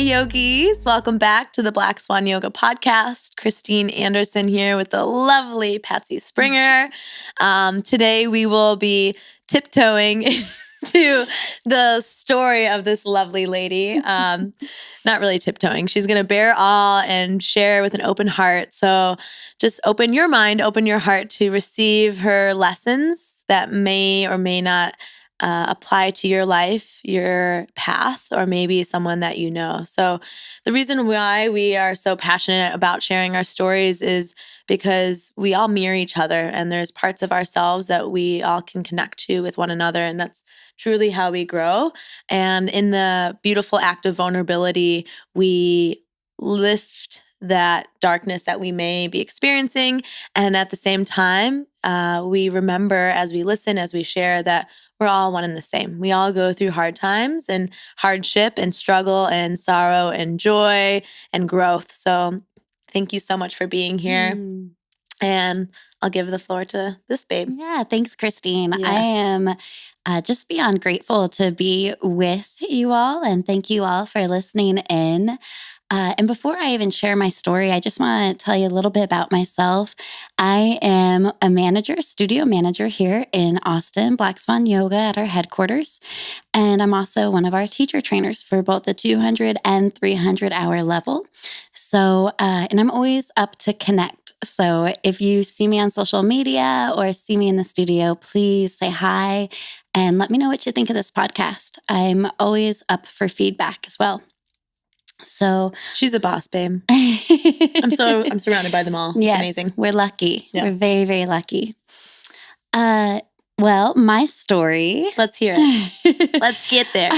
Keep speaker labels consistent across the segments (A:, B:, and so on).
A: yogis. Welcome back to the Black Swan Yoga podcast. Christine Anderson here with the lovely Patsy Springer. Today we will be tiptoeing into the story of this lovely lady. Not really tiptoeing. She's going to bear all and share with an open heart. So just open your mind, open your heart to receive her lessons that may or may not apply to your life, your path, or maybe someone that you know. So the reason why we are so passionate about sharing our stories is because we all mirror each other, and there's parts of ourselves that we all can connect to with one another, and that's truly how we grow. And in the beautiful act of vulnerability, we lift that darkness that we may be experiencing. And at the same time, we remember as we listen, as we share, that we're all one and the same. We all go through hard times and hardship and struggle and sorrow and joy and growth. So thank you so much for being here. And I'll give the floor to this babe.
B: Yeah, thanks, Christine.
A: Yes.
B: I am just beyond grateful to be with you all, and thank you all for listening in. And before I even share my story, I just want to tell you a little bit about myself. I am a manager, studio manager here in Austin, Black Swan Yoga at our headquarters. And I'm also one of our teacher trainers for both the 200 and 300 hour level. So, and I'm always up to connect. So if you see me on social media or see me in the studio, please say hi and let me know what you think of this podcast. I'm always up for feedback as well. So
A: she's a boss, babe. I'm surrounded by them all. It's amazing.
B: We're lucky.
A: Yeah.
B: We're very, very lucky. Well, my story.
A: Let's hear it. Let's get there.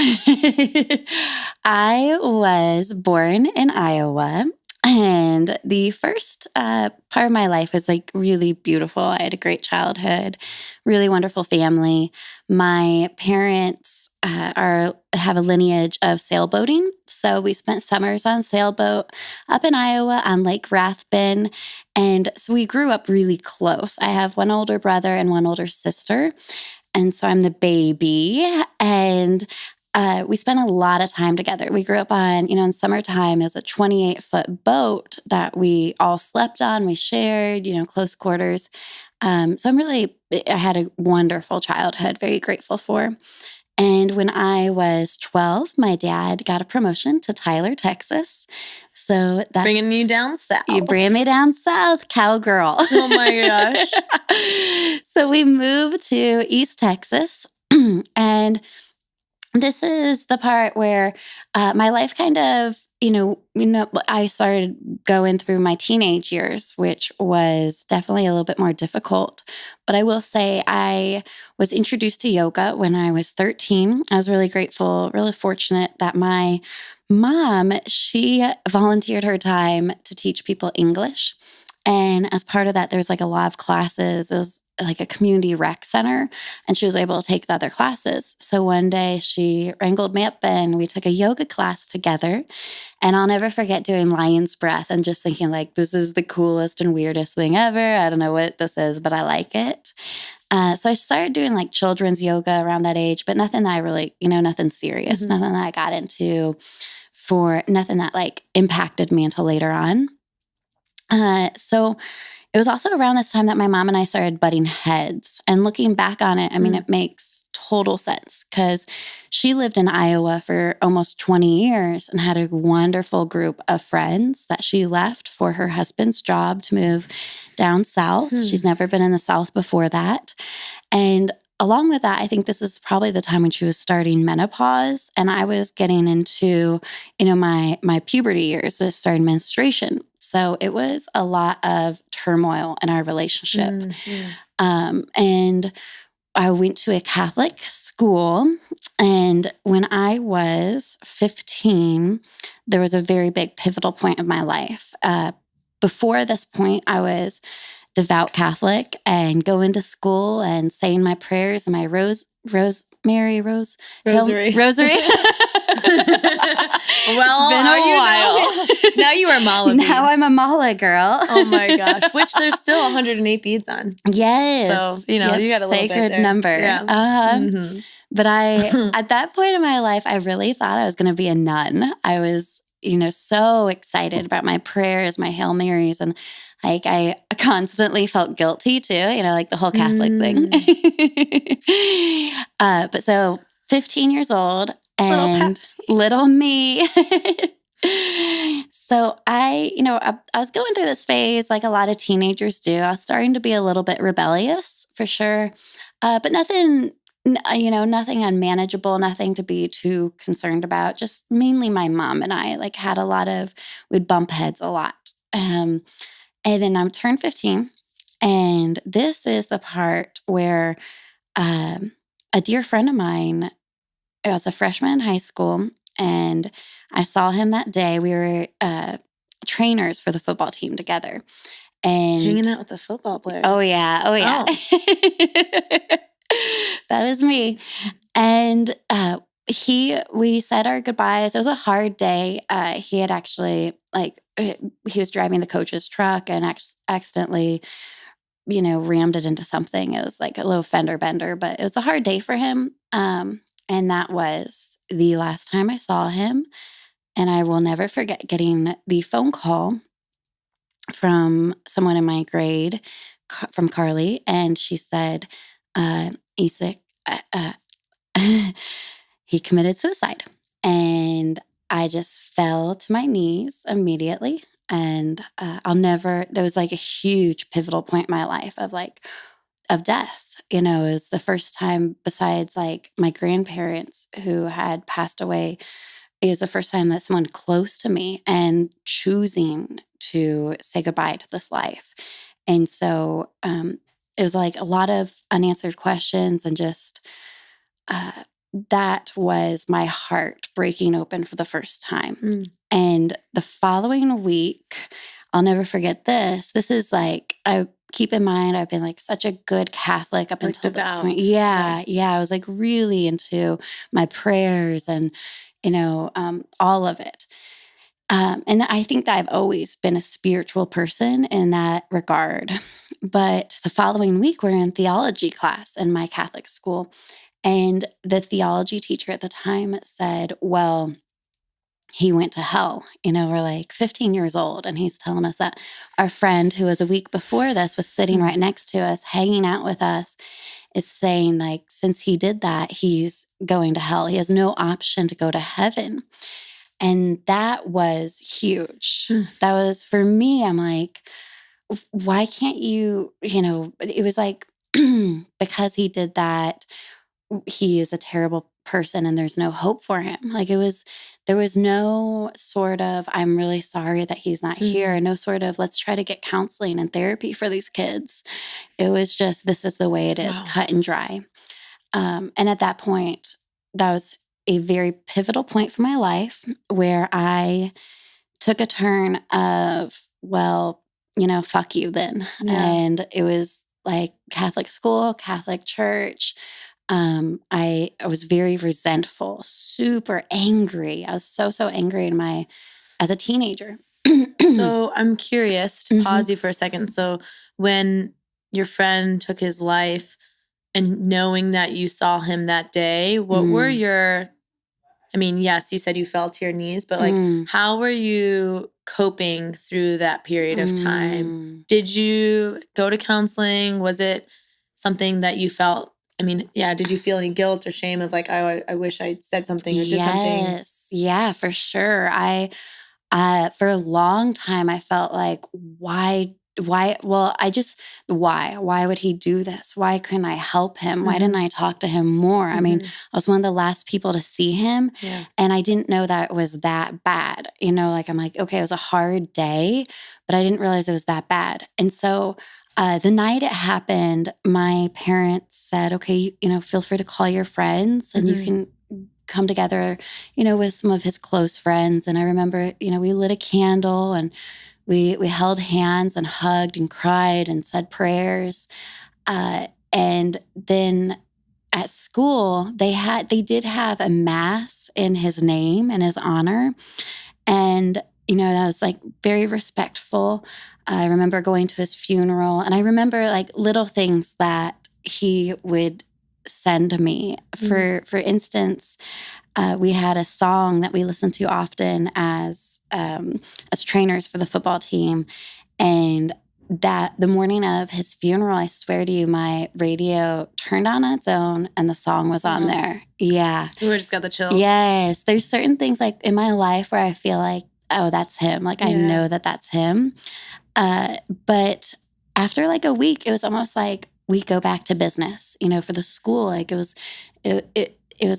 B: I was born in Iowa, and the first part of my life was like really beautiful. I had a great childhood, really wonderful family. My parents have a lineage of sailboating. So we spent summers on sailboat up in Iowa on Lake Rathbun. And so we grew up really close. I have one older brother and one older sister. And so I'm the baby. And we spent a lot of time together. We grew up on, in summertime, it was a 28-foot boat that we all slept on. We shared, close quarters. So I had a wonderful childhood, very grateful for. And when I was 12, my dad got a promotion to Tyler, Texas. So that's
A: bringing you down south.
B: You bring me down south, cowgirl.
A: Oh my gosh.
B: So we moved to East Texas. And this is the part where my life kind of, I started going through my teenage years, which was definitely a little bit more difficult. But I will say I was introduced to yoga when I was 13. I was really grateful, really fortunate that my mom, she volunteered her time to teach people English. And as part of that, there's like a lot of classes. It was like a community rec center, and she was able to take the other classes. So one day she wrangled me up and we took a yoga class together. And I'll never forget doing lion's breath and just thinking like, this is the coolest and weirdest thing ever. I don't know what this is, but I like it. So I started doing like children's yoga around that age, but nothing that I really, nothing serious, nothing that I got into for nothing that like impacted me until later on. So it was also around this time that my mom and I started butting heads. And looking back on it, it makes total sense because she lived in Iowa for almost 20 years and had a wonderful group of friends that she left for her husband's job to move down south. She's never been in the South before that. And along with that, I think this is probably the time when she was starting menopause, and I was getting into, my puberty years, starting menstruation. So it was a lot of turmoil in our relationship. And I went to a Catholic school, and when I was 15, there was a very big pivotal point of my life. Before this point, I was devout Catholic and going to school and saying my prayers and my rosary.
A: Well,
B: it's been a while.
A: Now you are mala beads.
B: Now I'm a mala girl.
A: Oh my gosh. Which there's still 108 beads on.
B: Yes.
A: So, you got a little bit there.
B: Sacred number.
A: Yeah.
B: But at that point in my life, I really thought I was going to be a nun. I was, so excited about my prayers, my Hail Marys. And like, I constantly felt guilty too, like the whole Catholic thing. But so 15 years old and little me. So I was going through this phase like a lot of teenagers do. I was starting to be a little bit rebellious for sure. But nothing unmanageable, nothing to be too concerned about. Just mainly my mom and I had we'd bump heads a lot. And then I turned 15. And this is the part where a dear friend of mine, I was a freshman in high school, and I saw him that day. We were trainers for the football team together. And
A: hanging out with the football players.
B: Oh, yeah. That was me. And we said our goodbyes. It was a hard day. He had actually, he was driving the coach's truck and accidentally, rammed it into something. It was like a little fender bender, but it was a hard day for him. And that was the last time I saw him. And I will never forget getting the phone call from someone in my grade, from Carly. And she said, Isak, he committed suicide. And I just fell to my knees immediately. And there was like a huge pivotal point in my life of death. It was the first time, besides like my grandparents who had passed away, it was the first time that someone close to me and choosing to say goodbye to this life. And so it was like a lot of unanswered questions, and just that was my heart breaking open for the first time. And the following week, I'll never forget this. This is I keep in mind, I've been like such a good Catholic up until this point. Yeah. I was like really into my prayers and, all of it. And I think that I've always been a spiritual person in that regard. But the following week, we're in theology class in my Catholic school. And the theology teacher at the time said, well, he went to hell. We're like 15 years old, and he's telling us that our friend who was a week before this was sitting right next to us, hanging out with us, is saying since he did that, he's going to hell. He has no option to go to heaven. And that was huge. That was, for me, I'm like, why can't you, it was like, because he did that, he is a terrible person and there's no hope for him. There was no sort of, I'm really sorry that he's not here. No sort of, let's try to get counseling and therapy for these kids. It was just, this is the way it is, cut and dry. And at that point, that was a very pivotal point for my life where I took a turn of, well, fuck you then. Yeah. And it was like Catholic school, Catholic church. I was very resentful, super angry. I was so angry as a teenager.
A: So I'm curious to pause you for a second. So when your friend took his life and knowing that you saw him that day, what were yes, you said you fell to your knees, but how were you coping through that period of time? Did you go to counseling? Was it something that you felt, did you feel any guilt or shame of I wish I said something or did something?
B: Yes. Yeah, for sure. For a long time, I felt like, why would he do this? Why couldn't I help him? Why didn't I talk to him more? I was one of the last people to see him, and I didn't know that it was that bad. I'm like, okay, it was a hard day, but I didn't realize it was that bad. And so the night it happened, my parents said, okay, feel free to call your friends and you can come together, with some of his close friends. And I remember, we lit a candle and we held hands and hugged and cried and said prayers. And then at school, they did have a mass in his name and his honor. And, that was very respectful. I remember going to his funeral, and I remember little things that he would send me. For instance, we had a song that we listened to often as trainers for the football team, and that the morning of his funeral, I swear to you, my radio turned on its own and the song was on there. Yeah.
A: We just got the chills.
B: Yes. There's certain things like in my life where I feel like, oh, that's him. Like I know that that's him. But after like a week, it was almost like we go back to business, for the school. Like it was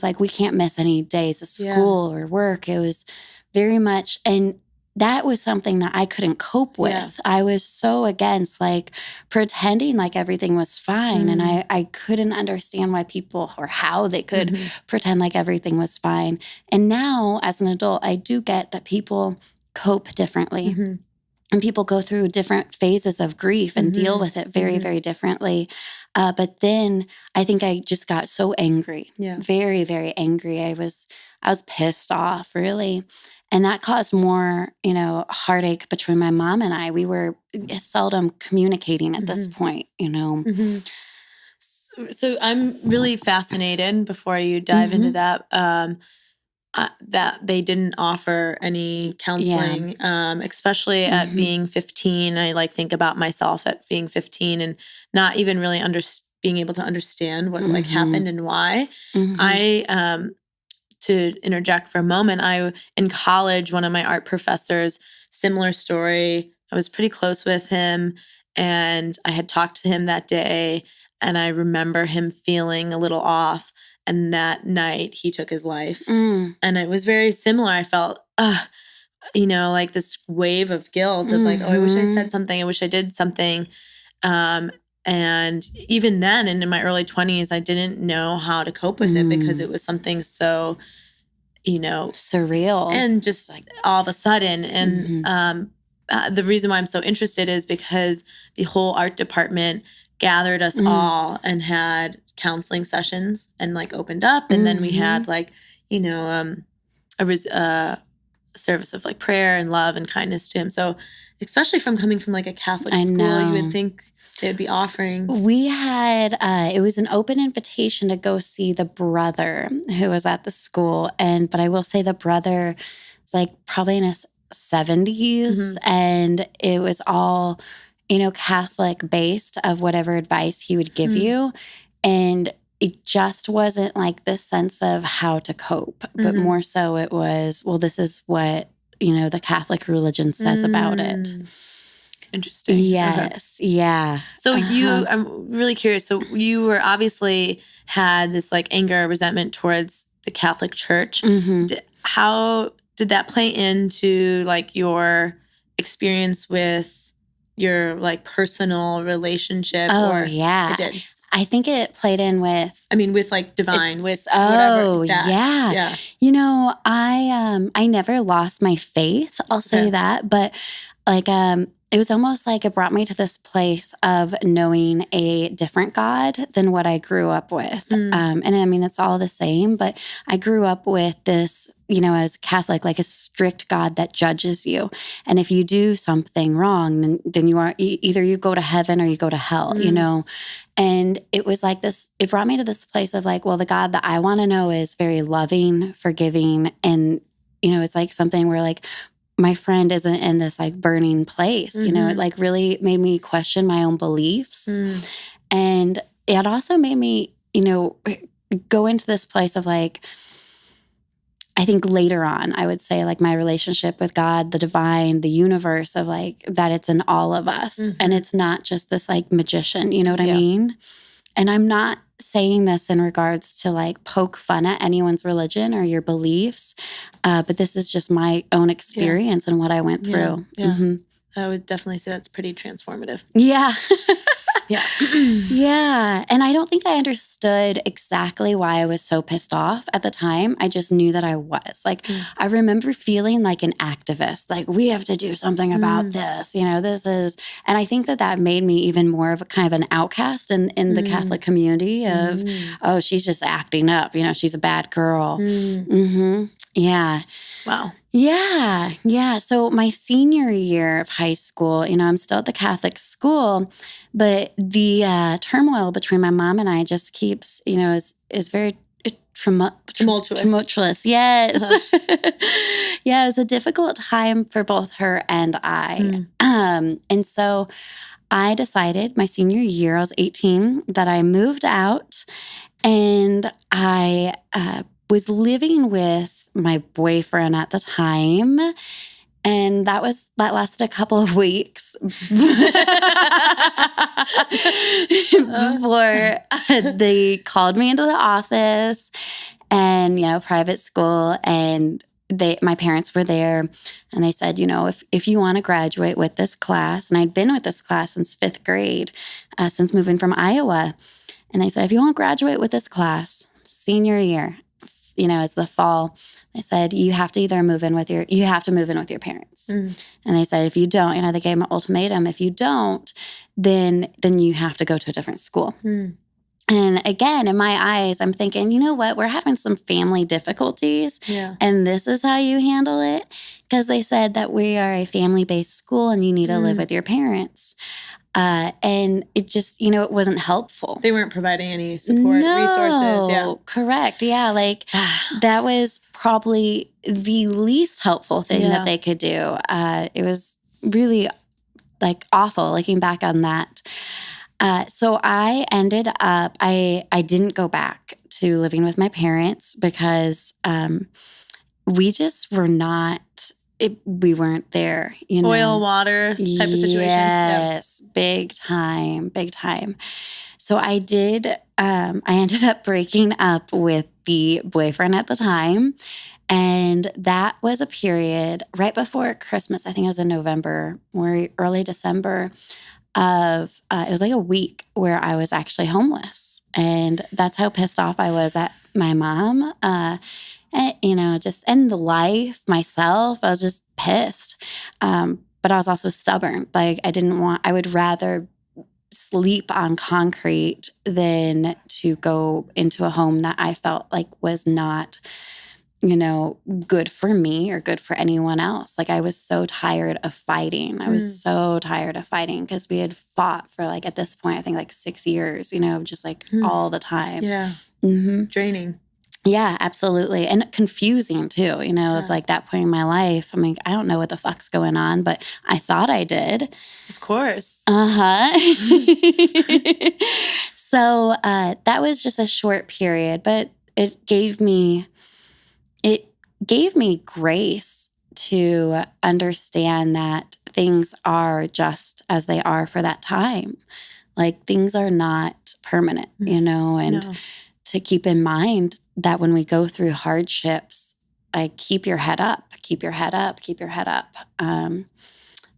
B: like we can't miss any days of school or work. It was very much, and that was something that I couldn't cope with. Yeah. I was so against like pretending like everything was fine. And I couldn't understand why people or how they could pretend like everything was fine. And now as an adult, I do get that people cope differently. And people go through different phases of grief and deal with it very, very differently. But then I think I just got so angry, very, very angry. I was pissed off, really. And that caused more, heartache between my mom and I. We were seldom communicating at this point,
A: So I'm really fascinated, before you dive into that, that they didn't offer any counseling, especially at being 15. I think about myself at being 15 and not even really being able to understand what happened and why. I to interject for a moment, in college, one of my art professors, similar story. I was pretty close with him, and I had talked to him that day, and I remember him feeling a little off. And that night, he took his life. And it was very similar. I felt, like this wave of guilt of like, oh, I wish I said something. I wish I did something. And even then, and in my early 20s, I didn't know how to cope with it because it was something so,
B: surreal.
A: And just like all of a sudden. And the reason why I'm so interested is because the whole art department gathered us all and had counseling sessions and opened up. And then we had a service of prayer and love and kindness to him. So especially coming from a Catholic school, you would think they would be offering.
B: We had, it was an open invitation to go see the brother who was at the school. But I will say the brother was probably in his 70s, and it was all, Catholic based of whatever advice he would give you. And it just wasn't this sense of how to cope, but more so it was, well, this is what, the Catholic religion says about it.
A: Interesting.
B: Yes. Okay. Yeah.
A: So I'm really curious. So you were obviously had this anger, resentment towards the Catholic Church. How did that play into your experience with your personal relationship?
B: Oh, yeah.
A: It did.
B: I think it played in with...
A: with divine, with whatever.
B: Oh, yeah. I never lost my faith. I'll say that. But it was almost it brought me to this place of knowing a different God than what I grew up with. And it's all the same, but I grew up with this, as a Catholic, a strict God that judges you. And if you do something wrong, then you are either you go to heaven or you go to hell, And it was this, it brought me to this place of well, the God that I want to know is very loving, forgiving. And, it's something where my friend isn't in this burning place, it really made me question my own beliefs. And it also made me, go into this place of I think later on, I would say my relationship with God, the divine, the universe of that it's in all of us. And it's not just this magician, you know what I mean? And I'm not saying this in regards to poke fun at anyone's religion or your beliefs, but this is just my own experience and what I went through.
A: Yeah. I would definitely say that's pretty transformative.
B: Yeah.
A: Yeah.
B: Yeah. And I don't think I understood exactly why I was so pissed off at the time. I just knew that I was. I remember feeling like an activist, we have to do something about this, this is, and I think that made me even more of a kind of an outcast in the Catholic community of, oh, she's just acting up, she's a bad girl. Yeah.
A: Wow.
B: Yeah. Yeah. So my senior year of high school, I'm still at the Catholic school, but the turmoil between my mom and I just keeps, is very
A: Tumultuous.
B: tumultuous. Yes. Yeah. It was a difficult time for both her and I. And so I decided my senior year, I was 18, that I moved out and I was living with my boyfriend at the time. And that lasted a couple of weeks before they called me into the office and, private school. And my parents were there and they said, if you want to graduate with this class, and I'd been with this class since 5th grade, since moving from Iowa. And they said, if you want to graduate with this class, senior year, it's the fall. They said, you have to move in with your parents. And they said, if you don't, they gave them an ultimatum. If you don't, then you have to go to a different school. And again, in my eyes, I'm thinking, you know what? We're having some family difficulties.
A: Yeah.
B: And this is how you handle it? Because they said that we are a family-based school and you need to live with your parents. And it just, it wasn't helpful.
A: They weren't providing any support, resources. Yeah.
B: Correct. Yeah. That was probably the least helpful thing that they could do. It was really awful looking back on that. So I ended up, I didn't go back to living with my parents because we just were not, we weren't there.
A: Oil, water type of situation.
B: Yes, big time. So I ended up breaking up with the boyfriend at the time. And that was a period right before Christmas. I think it was in November or early December. It was a week where I was actually homeless. And that's how pissed off I was at my mom. And, just end the life, myself. I was just pissed. But I was also stubborn. I would rather sleep on concrete than to go into a home that I felt like was not, good for me or good for anyone else. I was so tired of fighting. I was so tired of fighting because we had fought for at this point, I think 6 years, just all the time.
A: Yeah. Draining.
B: Yeah, absolutely. And confusing too, of that point in my life. I don't know what the fuck's going on, but I thought I did.
A: Of course.
B: So that was just a short period, but it gave me grace to understand that things are just as they are for that time. Things are not permanent, and to keep in mind that when we go through hardships, keep your head up, keep your head up.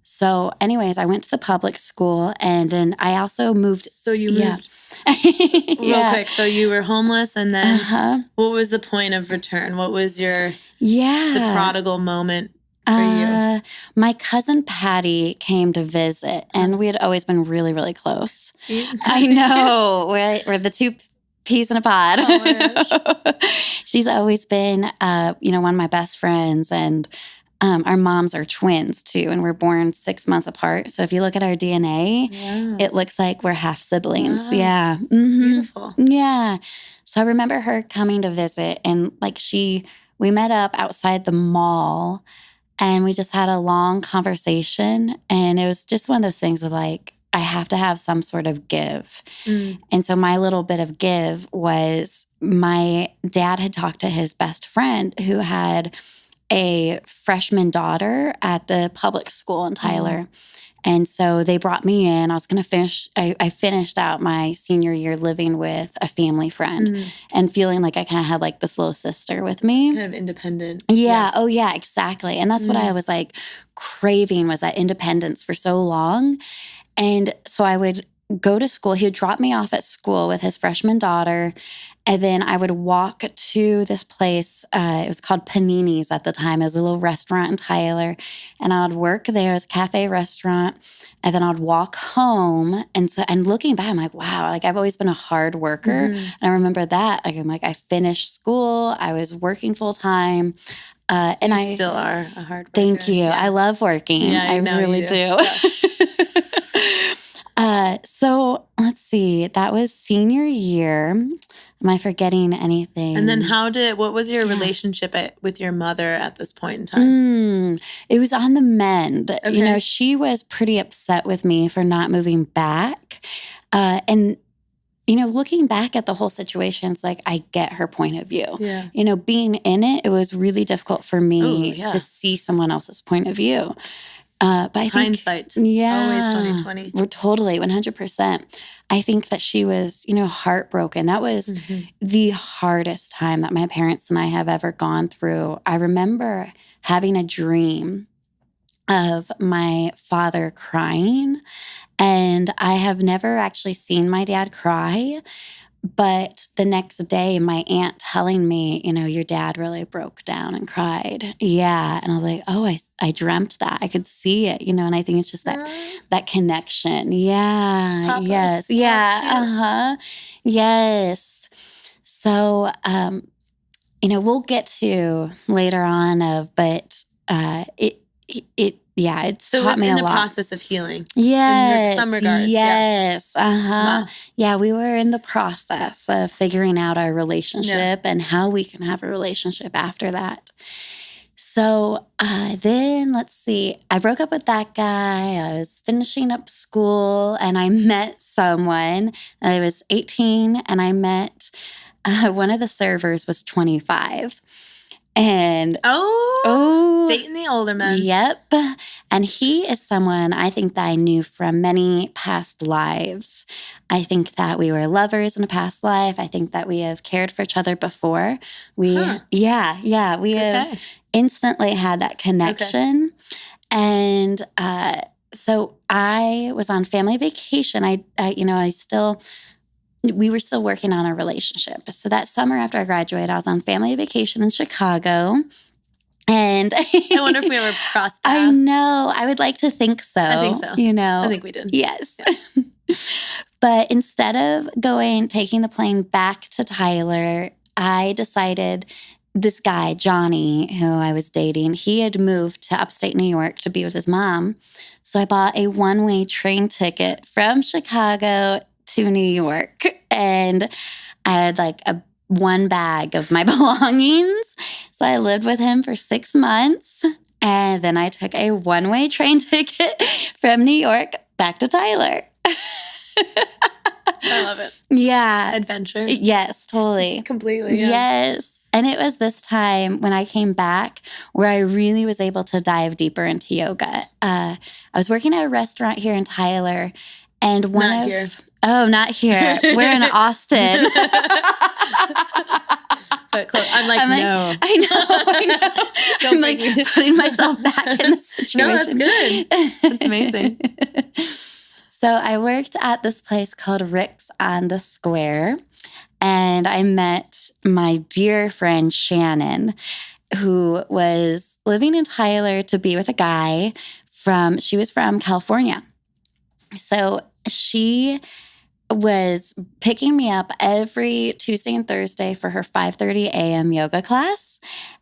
B: So anyways, I went to the public school and then I also moved.
A: So you moved real quick. So you were homeless and then what was the point of return? What was the prodigal moment for you?
B: My cousin Patty came to visit and we had always been really, really close. I know. We're the two peas in a pod.
A: Oh,
B: she's always been, one of my best friends, and our moms are twins too, and we're born 6 months apart. So if you look at our DNA, it looks like we're half siblings. Wow. Yeah.
A: Beautiful.
B: Yeah. So I remember her coming to visit, and we met up outside the mall, and we just had a long conversation, and it was just one of those things of I have to have some sort of give. And so my little bit of give was my dad had talked to his best friend who had a freshman daughter at the public school in Tyler. And so they brought me in. I was going to I finished out my senior year living with a family friend and feeling like I kind of had this little sister with me.
A: Kind of independent.
B: Yeah. Oh, yeah, exactly. And that's what I was craving, was that independence for so long. And so I would go to school. He would drop me off at school with his freshman daughter. And then I would walk to this place. It was called Panini's at the time. It was a little restaurant in Tyler. And I would work there as a cafe restaurant. And then I'd walk home. And looking back, I'm like, wow, like I've always been a hard worker. And I remember that. Like, I'm like, I finished school. I was working full time. And I
A: still are a hard worker.
B: Thank you.
A: Yeah.
B: I love working.
A: Yeah,
B: I really do.
A: Yeah.
B: So let's see. That was senior year. Am I forgetting anything?
A: And then what was your relationship with your mother at this point in time?
B: It was on the mend.
A: Okay.
B: You know, she was pretty upset with me for not moving back. And you know, looking back at the whole situation, it's like I get her point of view.
A: Yeah.
B: You know, being in it, it was really difficult for me to see someone else's point of view. But I think
A: hindsight, always 2020.
B: We're totally 100%. I think that she was, you know, heartbroken. That was the hardest time that my parents and I have ever gone through. I remember having a dream of my father crying, and I have never actually seen my dad cry. But the next day, my aunt telling me, you know, your dad really broke down and cried. Yeah. And I was like, oh, I dreamt that. I could see it, you know, and I think it's just that connection. Yeah.
A: Papa.
B: Yes. Yeah. Yes. So, you know, we'll get to later on but it's taught me a lot. So it was in the
A: process of healing.
B: Yes.
A: In some regards.
B: Yes.
A: Wow.
B: Yeah, we were in the process of figuring out our relationship and how we can have a relationship after that. So then, let's see. I broke up with that guy. I was finishing up school, and I met someone. I was 18, and I met one of the servers was 25. And
A: dating the older men.
B: Yep. And he is someone I think that I knew from many past lives. I think that we were lovers in a past life. I think that we have cared for each other before. We have instantly had that connection. Okay. And so I was on family vacation. We were still working on a relationship. So that summer after I graduated, I was on family vacation in Chicago. And
A: I wonder if we ever crossed paths.
B: I know. I would like to think so.
A: I think so.
B: You know.
A: I think we did.
B: Yes. Yeah. But instead of taking the plane back to Tyler, I decided this guy, Johnny, who I was dating, he had moved to upstate New York to be with his mom. So I bought a one-way train ticket from Chicago to New York, and I had like one bag of my belongings. So I lived with him for 6 months, and then I took a one-way train ticket from New York back to Tyler.
A: I love it.
B: Yeah.
A: Adventure.
B: Yes, totally.
A: Completely. Yeah.
B: Yes. And it was this time when I came back where I really was able to dive deeper into yoga. I was working at a restaurant here in Tyler, and
A: not here.
B: Oh, not here. We're in Austin.
A: But close. I'm like, no.
B: I know. I'm like putting myself back in the situation.
A: No, that's good. That's amazing.
B: So I worked at this place called Rick's on the Square, and I met my dear friend Shannon, who was living in Tyler to be with a guy she was from California. So she was picking me up every Tuesday and Thursday for her 5:30 a.m. yoga class.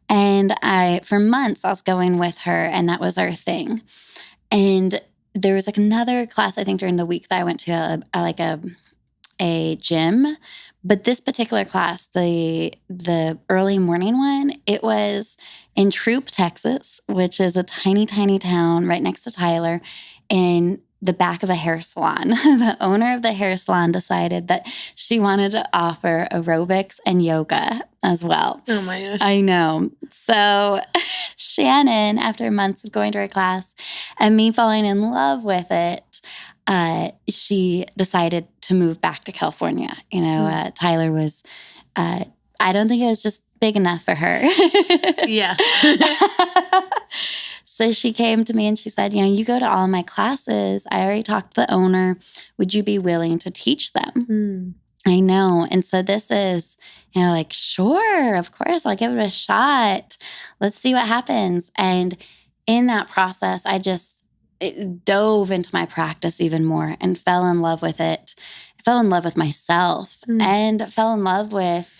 B: And for months, I was going with her, and that was our thing. And there was like another class, I think, during the week that I went to a gym. But this particular class, the early morning one, it was in Troop, Texas, which is a tiny, tiny town right next to Tyler, in the back of a hair salon. The owner of the hair salon decided that she wanted to offer aerobics and yoga as well.
A: Oh my gosh.
B: I know. So Shannon, after months of going to her class and me falling in love with it, she decided to move back to California. You know, Tyler was, I don't think it was just big enough for her.
A: Yeah.
B: So she came to me and she said, you go to all my classes. I already talked to the owner. Would you be willing to teach them? I know. And so this is, like, sure, of course, I'll give it a shot. Let's see what happens. And in that process, it dove into my practice even more and fell in love with it. I fell in love with myself and fell in love with,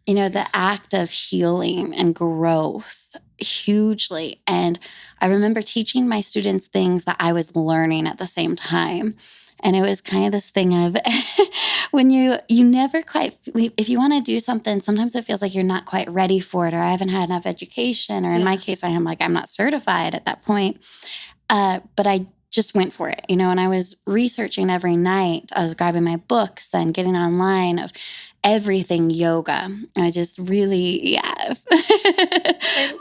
B: the act of healing and growth hugely. And I remember teaching my students things that I was learning at the same time. And it was kind of this thing of when you never quite, if you want to do something, sometimes it feels like you're not quite ready for it, or I haven't had enough education, or in my case, I'm not certified at that point. But I just went for it, and I was researching every night. I was grabbing my books and getting online of everything yoga. I just really,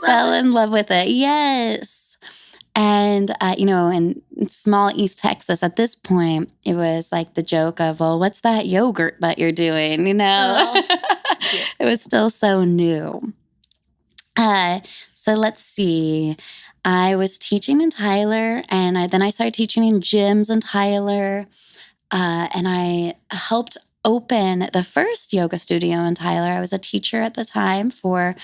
B: fell in love with it. Yes. And, in small East Texas at this point, it was like the joke of, well, what's that yogurt that you're doing? It was still so new. So let's see. I was teaching in Tyler, and then I started teaching in gyms in Tyler. And I helped open the first yoga studio in Tyler. I was a teacher at the time for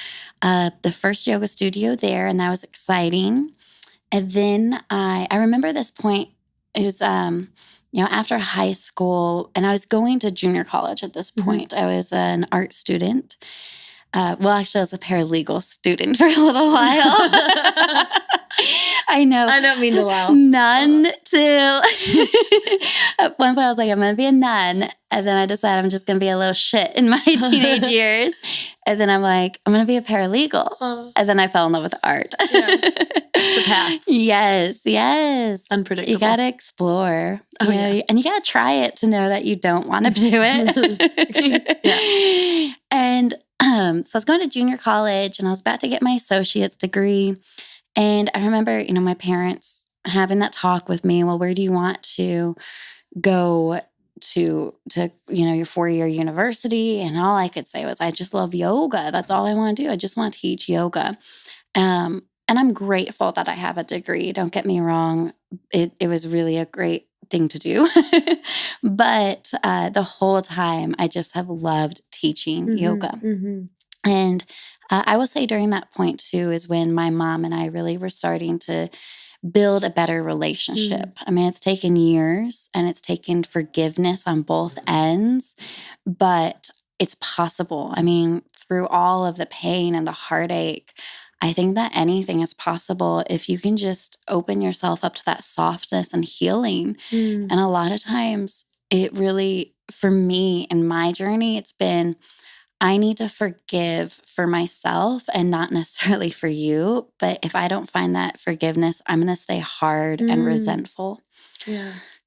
B: the first yoga studio there, and that was exciting. And then I remember this point, it was, after high school, and I was going to junior college at this point. I was an art student. Actually, I was a paralegal student for a little while. I know.
A: I don't mean to laugh.
B: Nun too. At one point, I was like, I'm going to be a nun. And then I decided I'm just going to be a little shit in my teenage years. And then I'm like, I'm going to be a paralegal. And then I fell in love with art.
A: The paths.
B: Yes.
A: Unpredictable.
B: You got to explore. And you got to try it to know that you don't want to do it. And so I was going to junior college, and I was about to get my associate's degree. And I remember, my parents having that talk with me. Well, where do you want to go to your 4-year university? And all I could say was, I just love yoga. That's all I want to do. I just want to teach yoga. And I'm grateful that I have a degree. Don't get me wrong. It was really a great thing to do. But the whole time, I just have loved teaching yoga. And I will say during that point, too, is when my mom and I really were starting to build a better relationship. I mean, it's taken years, and it's taken forgiveness on both ends, but it's possible. I mean, through all of the pain and the heartache, I think that anything is possible if you can just open yourself up to that softness and healing. And a lot of times, it really, for me in my journey, it's been, I need to forgive for myself and not necessarily for you. But if I don't find that forgiveness, I'm going to stay hard and resentful.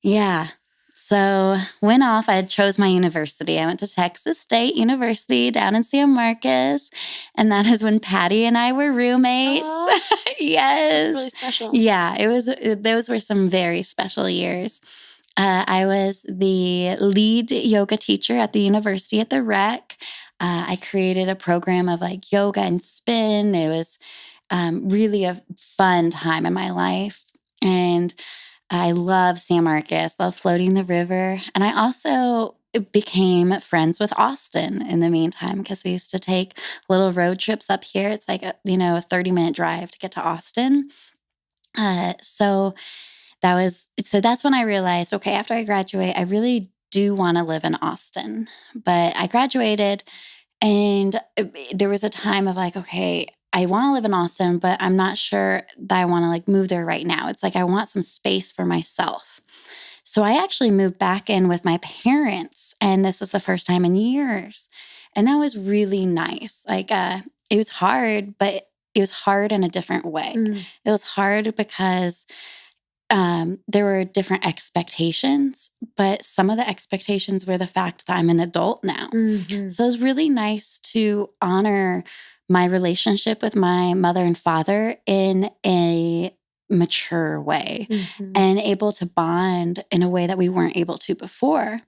B: Yeah. So went off. I chose my university. I went to Texas State University down in San Marcos. And that is when Patty and I were roommates. Yes.
A: That's really special.
B: Yeah. Those were some very special years. I was the lead yoga teacher at the university at the rec. I created a program of yoga and spin. It was really a fun time in my life. And I love San Marcos, love floating the river. And I also became friends with Austin in the meantime, because we used to take little road trips up here. It's like a 30-minute drive to get to Austin. So that's when I realized, okay, after I graduate, I really do want to live in Austin. But I graduated, and there was a time of okay, I want to live in Austin, but I'm not sure that I want to move there right now. It's I want some space for myself. So I actually moved back in with my parents, and this is the first time in years. And that was really nice. It was hard, but it was hard in a different way. It was hard because there were different expectations, but some of the expectations were the fact that I'm an adult now. So it was really nice to honor my relationship with my mother and father in a mature way and able to bond in a way that we weren't able to before.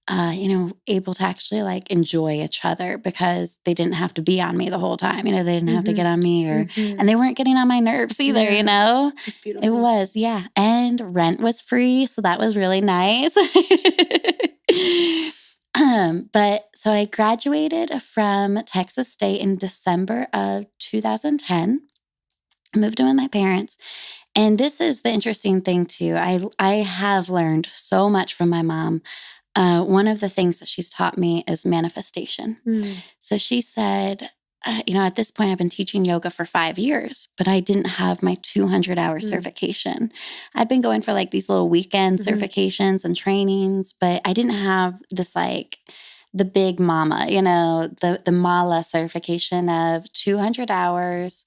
B: able to actually like enjoy each other because they didn't have to be on me the whole time. They didn't have to get on me and they weren't getting on my nerves either,
A: It's beautiful.
B: It was, yeah. And rent was free. So that was really nice. But so I graduated from Texas State in December of 2010. I moved in with my parents. And this is the interesting thing too. I have learned so much from my mom. One of the things that she's taught me is manifestation. So she said, at this point, I've been teaching yoga for 5 years, but I didn't have my 200-hour certification. I'd been going for like these little weekend certifications and trainings, but I didn't have this like the big mama, the mala certification of 200 hours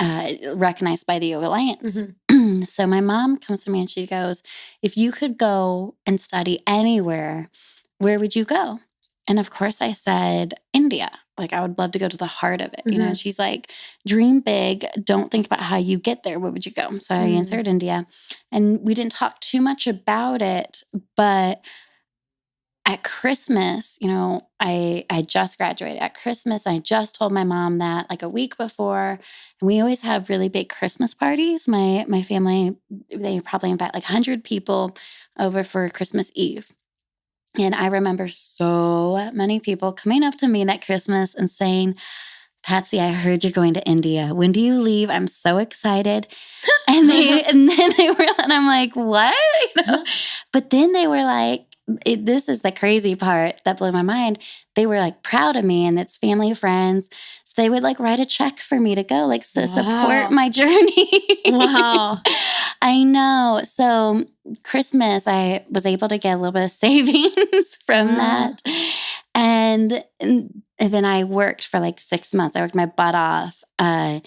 B: recognized by the Yoga Alliance. So my mom comes to me and she goes, if you could go and study anywhere, where would you go? And of course I said, India. Like I would love to go to the heart of it. She's like, dream big. Don't think about how you get there. Where would you go? So I answered India. And we didn't talk too much about it, but at Christmas, I just graduated. At Christmas, I just told my mom that like a week before. And we always have really big Christmas parties. My family, they probably invite like 100 people over for Christmas Eve. And I remember so many people coming up to me that Christmas and saying, Patsy, I heard you're going to India. When do you leave? I'm so excited. And I'm like, what? But then they were like, this is the crazy part that blew my mind. They were like proud of me and it's family friends. So they would like write a check for me to go, like to support my journey.
A: Wow.
B: I know. So Christmas, I was able to get a little bit of savings from that. And then I worked for like 6 months. I worked my butt off. And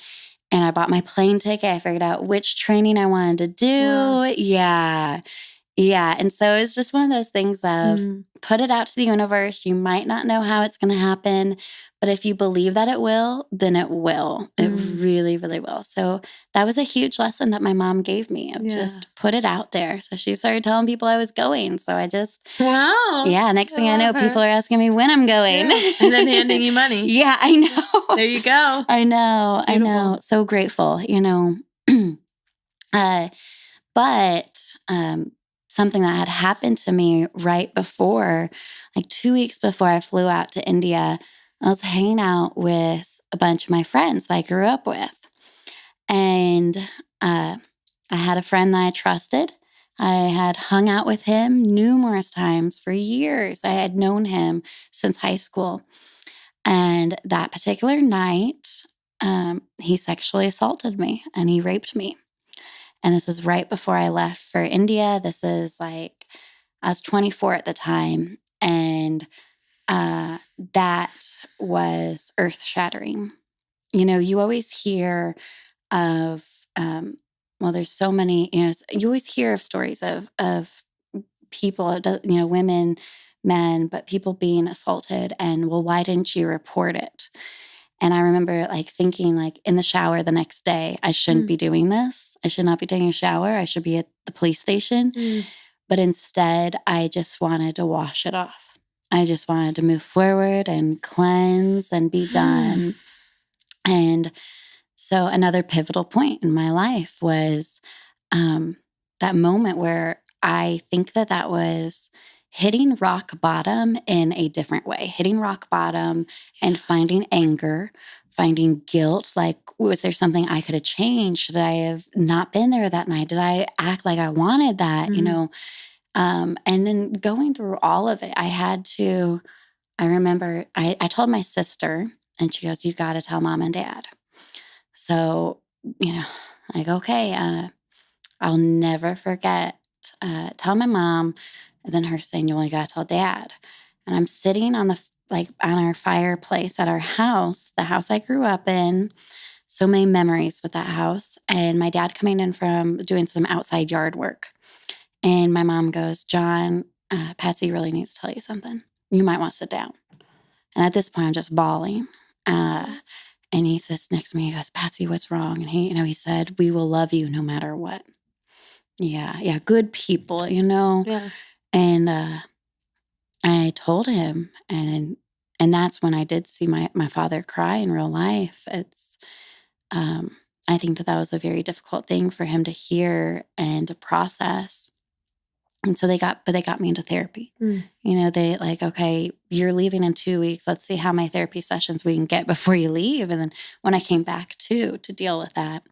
B: I bought my plane ticket. I figured out which training I wanted to do. Wow. Yeah. And so it's just one of those things of put it out to the universe. You might not know how it's going to happen, but if you believe that it will, then it will. It really, really will. So that was a huge lesson that my mom gave me of just put it out there. So she started telling people I was going. So I just, next thing I know, people are asking me when I'm going.
A: Yeah. And then handing you money.
B: Yeah, I know.
A: There you go.
B: I know.
A: Beautiful.
B: I know. So grateful, but something that had happened to me right before, like 2 weeks before I flew out to India, I was hanging out with a bunch of my friends that I grew up with. And I had a friend that I trusted. I had hung out with him numerous times for years. I had known him since high school. And that particular night, he sexually assaulted me and he raped me. And this is right before I left for India. This is like, I was 24 at the time. And that was earth-shattering. You always hear of, there's so many, you always hear of stories of people, women, men, but people being assaulted and, well, why didn't you report it? And I remember like thinking like in the shower the next day, I shouldn't be doing this. I should not be taking a shower. I should be at the police station. But instead, I just wanted to wash it off. I just wanted to move forward and cleanse and be done. And so another pivotal point in my life was that moment where I think that was hitting rock bottom in a different way, hitting rock bottom and finding anger, finding guilt. Like, was there something I could have changed? Should I have not been there that night? Did I act like I wanted that, And then going through all of it, I remember I told my sister and she goes, you got to tell mom and dad. So, like, okay, I'll never forget, tell my mom, and then her saying, you only got to tell dad. And I'm sitting on our fireplace at our house, the house I grew up in. So many memories with that house. And my dad coming in from doing some outside yard work. And my mom goes, John, Patsy really needs to tell you something. You might want to sit down. And at this point, I'm just bawling. And he sits next to me. He goes, Patsy, what's wrong? And he said, we will love you no matter what. Yeah, good people,
A: Yeah.
B: And I told him, and that's when I did see my father cry in real life. It's I think that was a very difficult thing for him to hear and to process. And so they got me into therapy.
A: Mm.
B: You know, they like, okay, you're leaving in 2 weeks. Let's see how many therapy sessions we can get before you leave. And then when I came back to deal with that,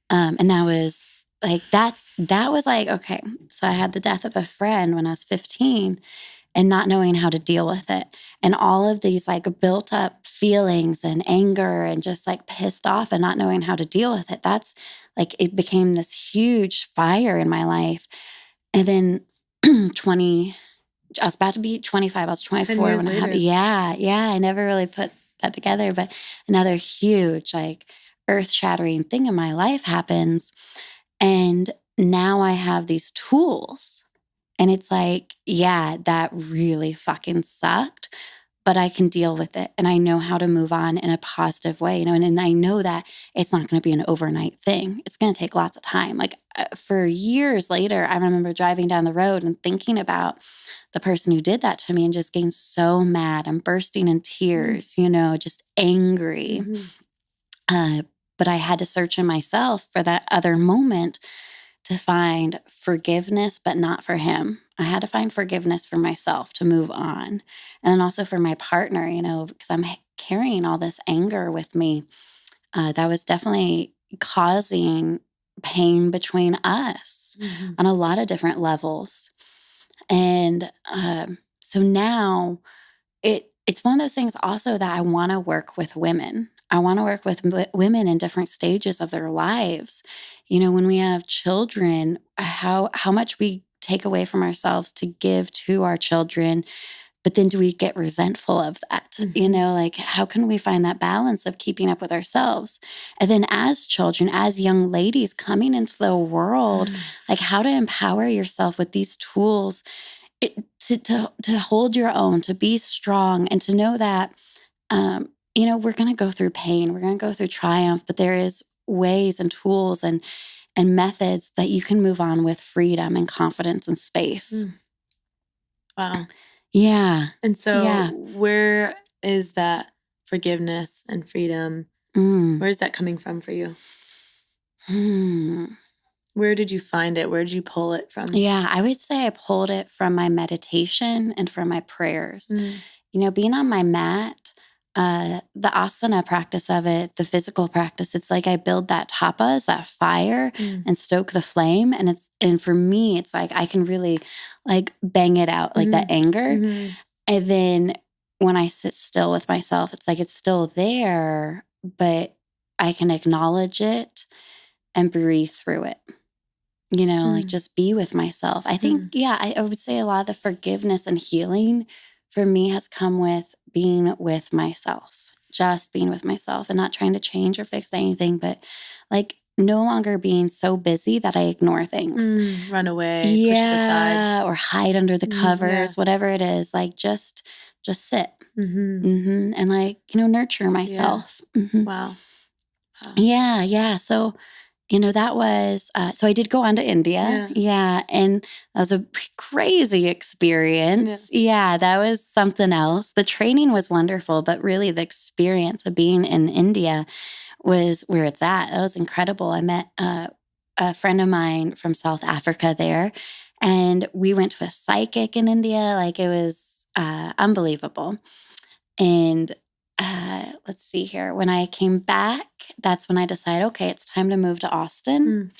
B: and that was like, that was like, okay. So I had the death of a friend when I was 15 and not knowing how to deal with it. And all of these like built up feelings and anger and just like pissed off and not knowing how to deal with it. That's like, it became this huge fire in my life. And then 20, I was about to be 25. I was 24 when it happened. Yeah. I never really put that together. But another huge, like earth shattering thing in my life happens. And now I have these tools. And it's like, yeah, that really fucking sucked, but I can deal with it. And I know how to move on in a positive way, you know, and I know that it's not going to be an overnight thing. It's going to take lots of time. Like for years later, I remember driving down the road and thinking about the person who did that to me and just getting so mad and bursting in tears, you know, just angry. But I had to search in myself for that other moment to find forgiveness, but not for him. I had to find forgiveness for myself to move on. And then also for my partner, you know, because I'm carrying all this anger with me. That was definitely causing pain between us on a lot of different levels. And so now it's one of those things also that I want to work with women. I want to work with women in different stages of their lives. You know, when we have children, how much we take away from ourselves to give to our children, but then do we get resentful of that? You know, like how can we find that balance of keeping up with ourselves? And then as children, as young ladies coming into the world, like how to empower yourself with these tools to hold your own, to be strong, and to know that, you know, we're going to go through pain, we're going to go through triumph, but there is ways and tools and methods that you can move on with freedom and confidence and space.
A: Wow.
B: Yeah.
A: And so where is that forgiveness and freedom? Where is that coming from for you? Where did you find it? Where did you pull it from?
B: Yeah, I would say I pulled it from my meditation and from my prayers. You know, being on my mat, the asana practice of it, the physical practice, it's like I build that tapas, that fire, and stoke the flame. And for me, it's like I can really like bang it out, like that anger. And then when I sit still with myself, it's like it's still there, but I can acknowledge it and breathe through it. You know, like just be with myself. I think, I would say a lot of the forgiveness and healing for me has come with being with myself, just being with myself and not trying to change or fix anything, but like no longer being so busy that I ignore things.
A: Run away, push it aside.
B: Or hide under the covers, whatever it is, like just sit and like, you know, nurture myself.
A: Wow.
B: Yeah. So, you know, that was, so I did go on to India. Yeah. And that was a crazy experience. Yeah, that was something else. The training was wonderful, but really the experience of being in India was where it's at. That was incredible. I met a friend of mine from South Africa there, and we went to a psychic in India. Like it was unbelievable. And let's see here. When I came back, that's when I decided, okay, it's time to move to Austin.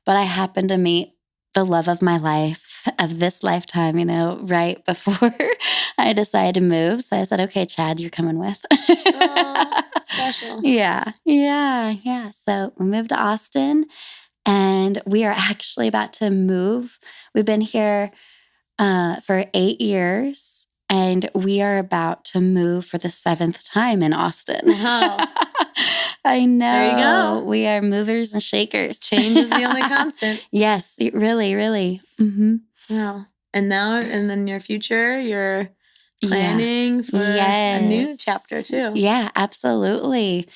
B: But I happened to meet the love of my life, of this lifetime, you know, right before I decided to move. So I said, okay, Chad, you're coming with.
A: Oh, special.
B: Yeah. So we moved to Austin, and we are actually about to move. We've been here for 8 years. And we are about to move for the 7th time in Austin.
A: Wow.
B: I know.
A: There you go.
B: We are movers and shakers.
A: Change is the only constant.
B: Yes, really.
A: Wow. And now, and then your future, you're planning for a new chapter too.
B: Yeah, absolutely.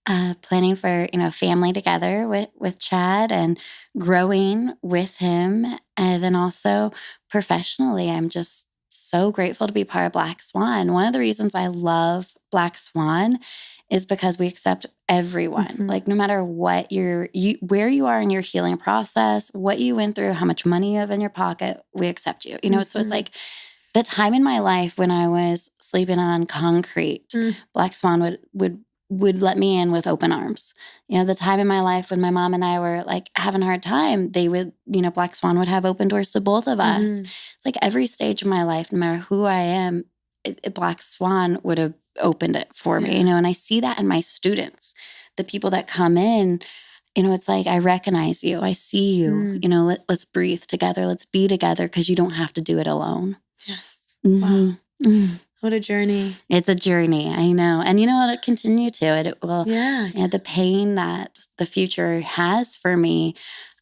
B: Planning for, you know, family together with Chad and growing with him. And then also professionally, I'm just so grateful to be part of Black Swan. One of the reasons I love Black Swan is because we accept everyone. Like no matter what where you are in your healing process, what you went through, how much money you have in your pocket, we accept you. So it's like the time in my life when I was sleeping on concrete, Black Swan would let me in with open arms. The time in my life when my mom and I were like having a hard time, they would, Black Swan would have open doors to both of us. It's like every stage of my life, no matter who I am, Black Swan would have opened it for me, and I see that in my students, the people that come in, it's like, I recognize you, I see you, let's breathe together, let's be together, because you don't have to do it alone.
A: Yes. Wow. What a journey.
B: It's a journey, I know. And it'll continue to. It will, the pain that the future has for me,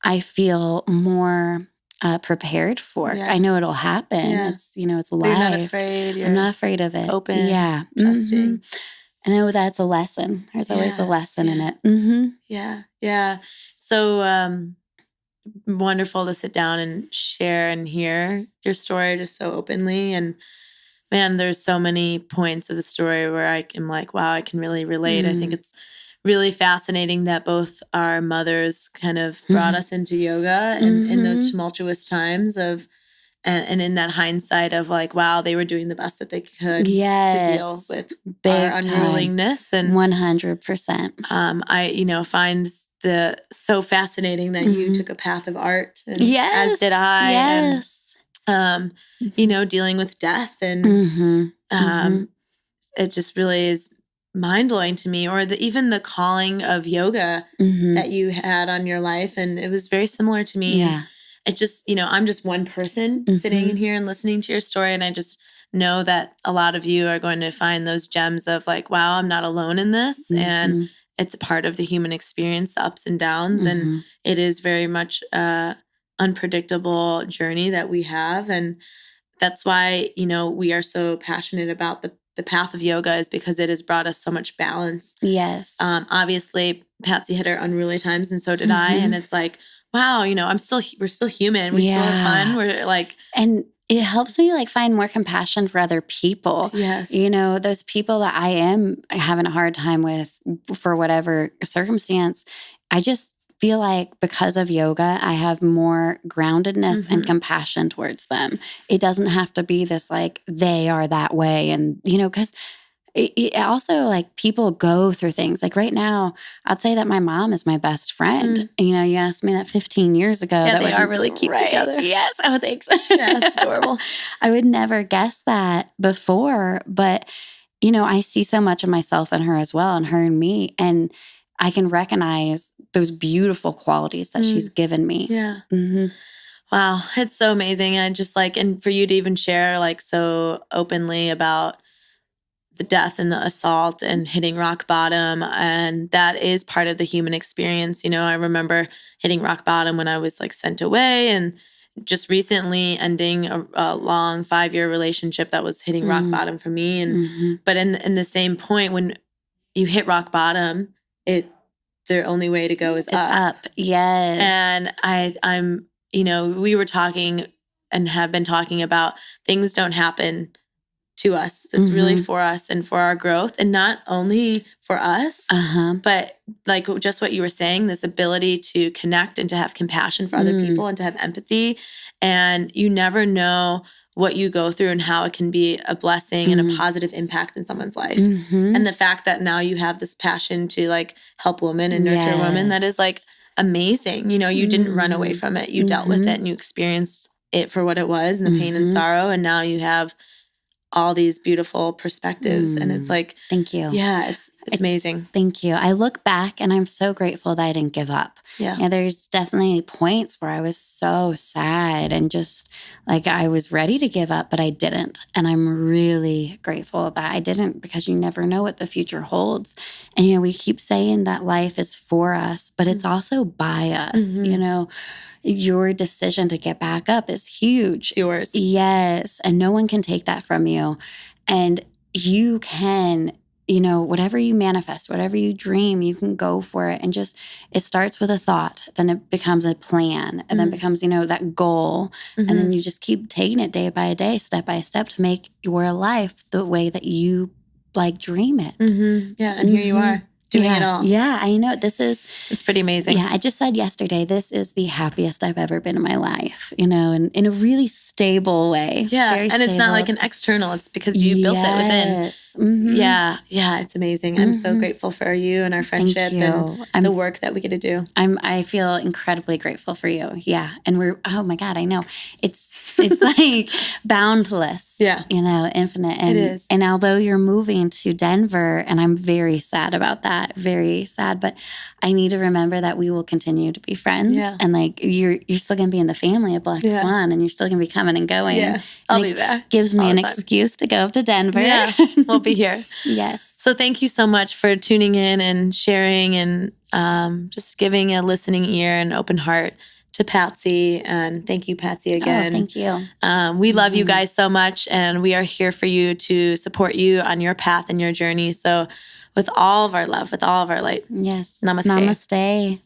B: I feel more prepared for. I know it'll happen. It's, it's life.
A: You're not afraid.
B: I'm not afraid of it.
A: Open.
B: Yeah.
A: Trusting.
B: I know that's a lesson. There's always a lesson in it.
A: Yeah. Yeah. So wonderful to sit down and share and hear your story just so openly. And man, there's so many points of the story where I am like, wow, I can really relate. I think it's really fascinating that both our mothers kind of brought us into yoga and in those tumultuous times of, and in that hindsight of like, wow, they were doing the best that they could to deal with our unruliness. And
B: 100%.
A: I, find so fascinating that you took a path of art, and as did I.
B: Yes.
A: And, dealing with death, and it just really is mind-blowing to me. Or even the calling of yoga that you had on your life, and it was very similar to me.
B: Yeah.
A: It just, I'm just one person sitting in here and listening to your story, and I just know that a lot of you are going to find those gems of like, wow, I'm not alone in this, and it's a part of the human experience, the ups and downs, and it is very much unpredictable journey that we have. And that's why, we are so passionate about the path of yoga, is because it has brought us so much balance.
B: Yes.
A: Obviously Patsy had her unruly times, and so did I. And it's like, wow, we're still human. We still have fun. We're like,
B: and it helps me like find more compassion for other people.
A: Yes.
B: Those people that I am having a hard time with for whatever circumstance, I just feel like because of yoga, I have more groundedness and compassion towards them. It doesn't have to be this like, they are that way. And, because it also like people go through things. Like right now, I'd say that my mom is my best friend. You asked me that 15 years ago.
A: Yeah,
B: that
A: they are really cute together.
B: Yes. Oh, thanks.
A: Yeah, that's adorable.
B: I would never guess that before, but I see so much of myself in her as well, and her and me, and I can recognize those beautiful qualities that she's given me.
A: Yeah. Wow. It's so amazing. And just like, and for you to even share like so openly about the death and the assault and hitting rock bottom. And that is part of the human experience. I remember hitting rock bottom when I was like sent away, and just recently ending a long 5-year relationship that was hitting rock bottom for me. And, but in the same point, when you hit rock bottom, the only way to go is up.
B: Yes.
A: And I'm, we were talking and have been talking about things don't happen to us. That's really for us and for our growth, and not only for us, but like just what you were saying, this ability to connect and to have compassion for other people and to have empathy. And you never know what you go through and how it can be a blessing and a positive impact in someone's life. And the fact that now you have this passion to like help women and nurture women, that is like amazing. You didn't run away from it. You dealt with it, and you experienced it for what it was, and the pain and sorrow. And now you have all these beautiful perspectives. And it's like,
B: thank you.
A: Yeah, it's amazing.
B: Thank you. I look back and I'm so grateful that I didn't give up.
A: Yeah.
B: There's definitely points where I was so sad and just like I was ready to give up, but I didn't. And I'm really grateful that I didn't, because you never know what the future holds. And we keep saying that life is for us, but it's also by us. Your decision to get back up is huge.
A: It's yours.
B: Yes. And no one can take that from you. And you can whatever you manifest, whatever you dream, you can go for it. And just, it starts with a thought, then it becomes a plan, and then becomes, that goal. And then you just keep taking it day by day, step by step, to make your life the way that you dream it.
A: Yeah. And here you are doing it all.
B: Yeah, I know.
A: It's pretty amazing.
B: Yeah, I just said yesterday, this is the happiest I've ever been in my life, and in a really stable way.
A: Yeah,
B: Very
A: and
B: stable.
A: it's not like an external. It's because you built it within. Yeah, it's amazing. I'm so grateful for you and our friendship and the work that we get to do.
B: I feel incredibly grateful for you. Yeah, and oh my God, I know. It's like boundless.
A: Yeah.
B: Infinite. And,
A: it is.
B: And although you're moving to Denver, and I'm very sad about that, very sad, but I need to remember that we will continue to be friends.
A: Yeah.
B: And you're still going to be in the family of Black Swan, and you're still going to be coming and going.
A: Yeah, I'll be back.
B: Gives me an excuse to go up to Denver.
A: Yeah, we'll be here.
B: Yes.
A: So thank you so much for tuning in and sharing and just giving a listening ear and open heart to Patsy. And thank you, Patsy, again.
B: Oh, thank you.
A: We love you guys so much, and we are here for you to support you on your path and your journey. So with all of our love, with all of our light.
B: Yes.
A: Namaste.
B: Namaste.